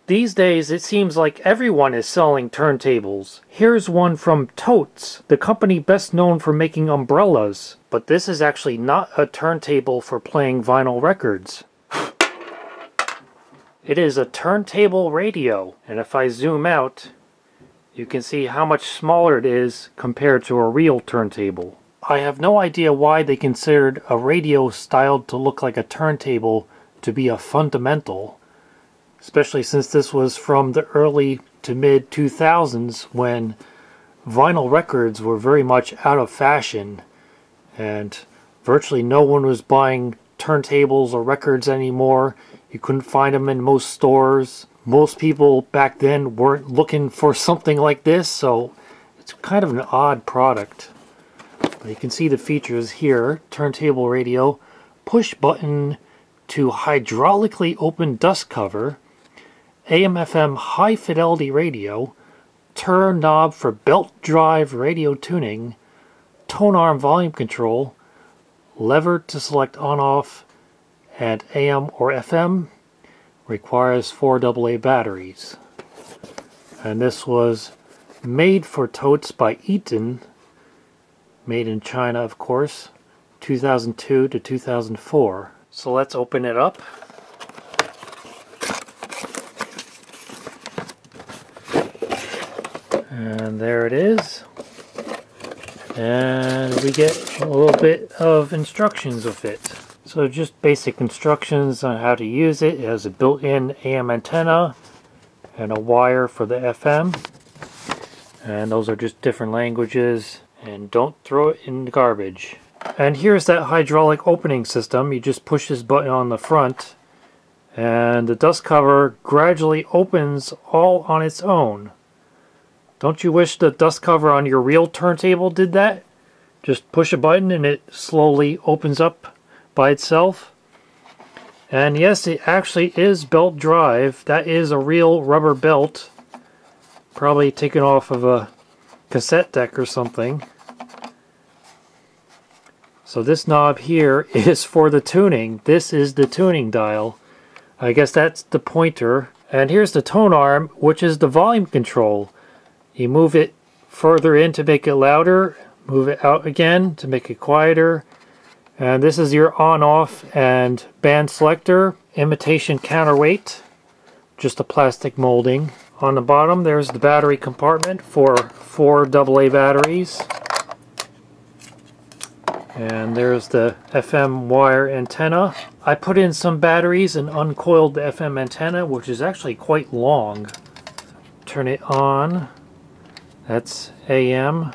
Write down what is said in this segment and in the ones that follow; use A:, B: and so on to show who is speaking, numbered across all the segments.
A: These days, it seems like everyone is selling turntables. Here's one from Totes, the company best known for making umbrellas. But this is actually not a turntable for playing vinyl records. It is a turntable radio, and if I zoom out, you can see how much smaller it is compared to a real turntable. I have no idea why they considered a radio styled to look like a turntable to be a fundamental, especially since this was from the early to mid 2000s when vinyl records were very much out of fashion and virtually no one was buying turntables or records anymore. You couldn't find them in most stores. Most people back then weren't looking for something like this, so it's kind of an odd product. But you can see the features here. Turntable radio, push button to hydraulically open dust cover, AM/FM high fidelity radio, turn knob for belt drive radio tuning, tone arm volume control, lever to select on-off, and AM or FM, requires 4 AA batteries. And this was made for Totes by Eaton, made in China of course, 2002 to 2004. So let's open it up. And there it is. And we get a little bit of instructions with it. So just basic instructions on how to use it. It has a built-in AM antenna and a wire for the FM. And those are just different languages. And don't throw it in the garbage. And here's that hydraulic opening system. You just push this button on the front and the dust cover gradually opens all on its own. Don't you wish the dust cover on your real turntable did that? Just push a button and it slowly opens up by itself. And yes, it actually is belt drive. That is a real rubber belt. Probably taken off of a cassette deck or something. So this knob here is for the tuning. This is the tuning dial. I guess that's the pointer. And here's the tone arm, which is the volume control. You move it further in to make it louder, move it out again to make it quieter. And this is your on-off and band selector, imitation counterweight, just a plastic molding. On the bottom there's the battery compartment for 4 AA batteries. And there's the FM wire antenna. I put in some batteries and uncoiled the FM antenna, which is actually quite long. Turn it on. That's AM.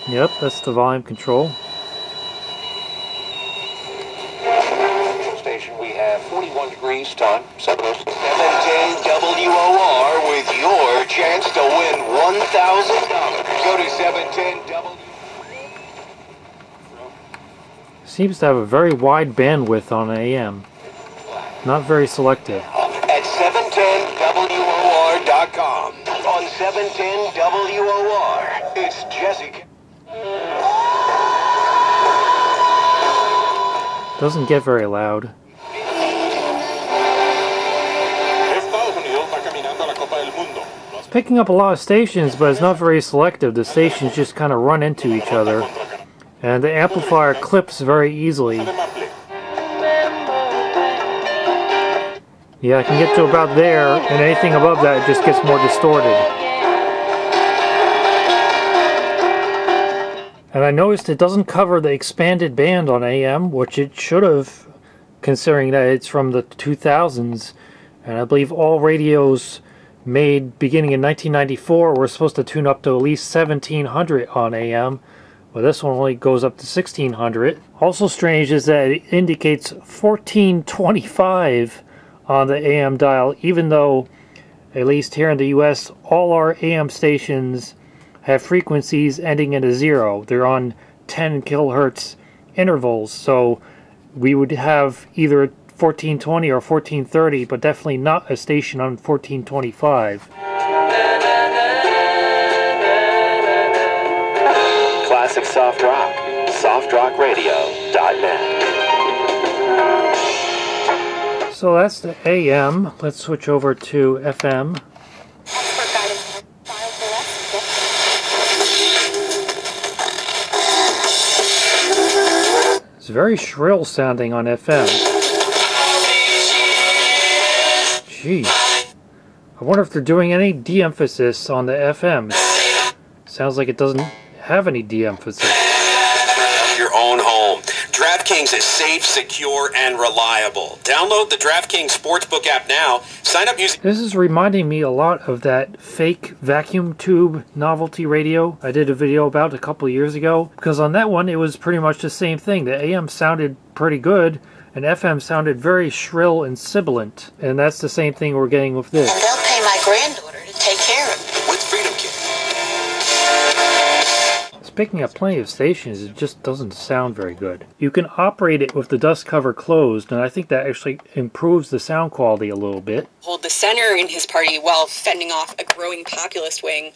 A: Yep, that's the volume control.
B: Station, we have 41 degrees time. 710 WOR with your chance to win $1,000. Go to 710 W.
A: Seems to have a very wide bandwidth on AM. Not very selective.
B: At 710WOR.com. On 710WOR, it's Jessica.
A: Doesn't get very loud. It's picking up a lot of stations, but it's not very selective. The stations just kind of run into each other. And the amplifier clips very easily. Yeah, I can get to about there, and anything above that just gets more distorted. And I noticed it doesn't cover the expanded band on AM, which it should have, considering that it's from the 2000s. And I believe all radios made beginning in 1994 were supposed to tune up to at least 1700 on AM. Well, this one only goes up to 1600. Also strange is that it indicates 1425 on the AM dial, even though, at least here in the US, all our AM stations have frequencies ending in a 0. They're on 10 kilohertz intervals, so we would have either 1420 or 1430, but definitely not a station on 1425.
B: Classic Soft Rock, softrockradio.net.
A: So that's the AM. Let's switch over to FM. It's very shrill sounding on FM. Jeez. I wonder if they're doing any de-emphasis on the FM. Sounds like it doesn't have any de-emphasis.
B: Your own home. DraftKings is safe, secure, and reliable. Download the DraftKings Sportsbook app now. Sign up using...
A: This is reminding me a lot of that fake vacuum tube novelty radio I did a video about a couple years ago. Because on that one, it was pretty much the same thing. The AM sounded pretty good, and FM sounded very shrill and sibilant. And that's the same thing we're getting with this.
C: And they'll pay my granddaughter to take care of me.
B: with Freedom Kit.
A: Picking up plenty of stations, it just doesn't sound very good. You can operate it with the dust cover closed, and I think that actually improves the sound quality a little bit.
D: Hold the center in his party while fending off a growing populist wing,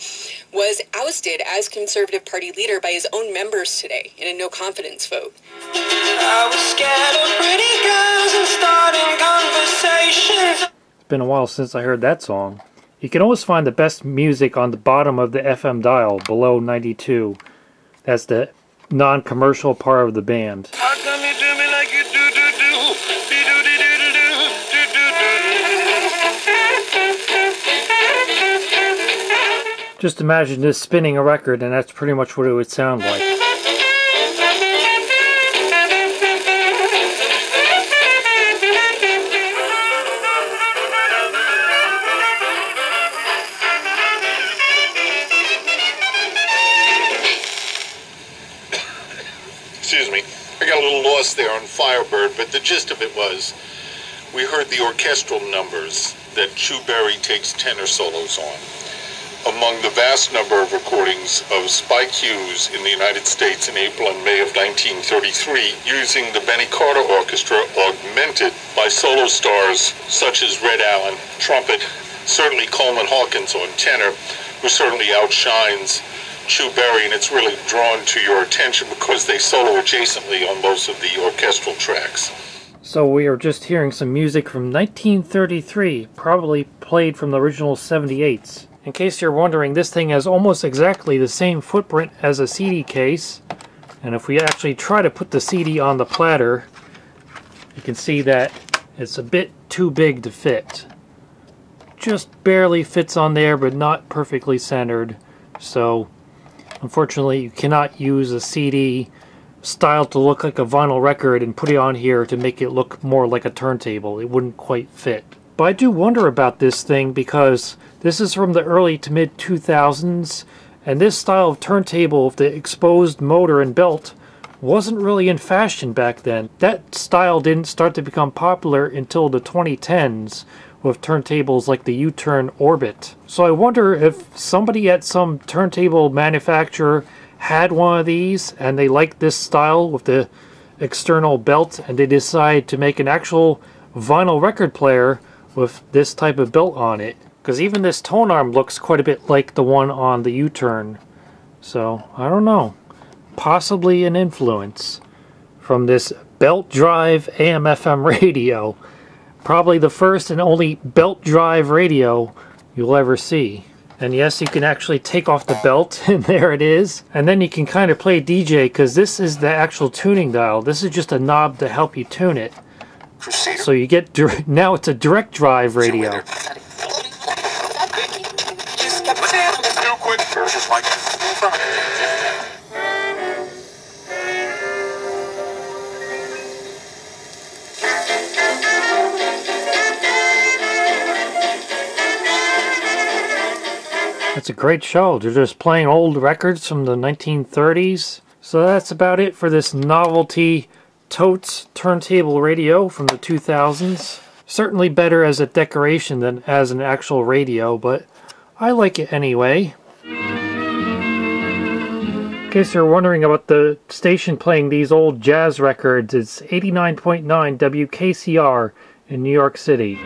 D: was ousted as Conservative Party leader by his own members today in a no-confidence vote.
E: I was scared of pretty girls and starting conversations.
A: It's been a while since I heard that song. You can always find the best music on the bottom of the FM dial, below 92. That's the non-commercial part of the band.
E: How come you do me like you do?
A: Just imagine this spinning a record, and that's pretty much what it would sound like.
F: Excuse me, I got a little lost there on Firebird, but the gist of it was, we heard the orchestral numbers that Chu Berry takes tenor solos on. Among the vast number of recordings of Spike Hughes in the United States in April and May of 1933, using the Benny Carter Orchestra augmented by solo stars such as Red Allen, trumpet, certainly Coleman Hawkins on tenor, who certainly outshines Chu Berry, and it's really drawn to your attention because they solo adjacently on most of the orchestral tracks.
A: So we are just hearing some music from 1933, probably played from the original 78s. In case you're wondering, this thing has almost exactly the same footprint as a CD case, and if we actually try to put the CD on the platter, you can see that it's a bit too big to fit. Just barely fits on there, but not perfectly centered, so unfortunately, you cannot use a CD styled to look like a vinyl record and put it on here to make it look more like a turntable. It wouldn't quite fit. But I do wonder about this thing because this is from the early to mid 2000s, and this style of turntable with the exposed motor and belt wasn't really in fashion back then. That style didn't start to become popular until the 2010s, with turntables like the U-Turn Orbit. So I wonder if somebody at some turntable manufacturer had one of these and they liked this style with the external belt and they decided to make an actual vinyl record player with this type of belt on it. Because even this tone arm looks quite a bit like the one on the U-Turn. So, I don't know. Possibly an influence from this belt drive AM/FM radio. Probably the first and only belt drive radio you'll ever see. And yes, you can actually take off the belt, and there it is. And then you can kind of play DJ, because this is the actual tuning dial. This is just a knob to help you tune it. So you get, now it's a direct drive radio. It's a great show. They're just playing old records from the 1930s. So that's about it for this novelty Totes turntable radio from the 2000s. Certainly better as a decoration than as an actual radio, but I like it anyway. In case you're wondering about the station playing these old jazz records, it's 89.9 WKCR in New York City.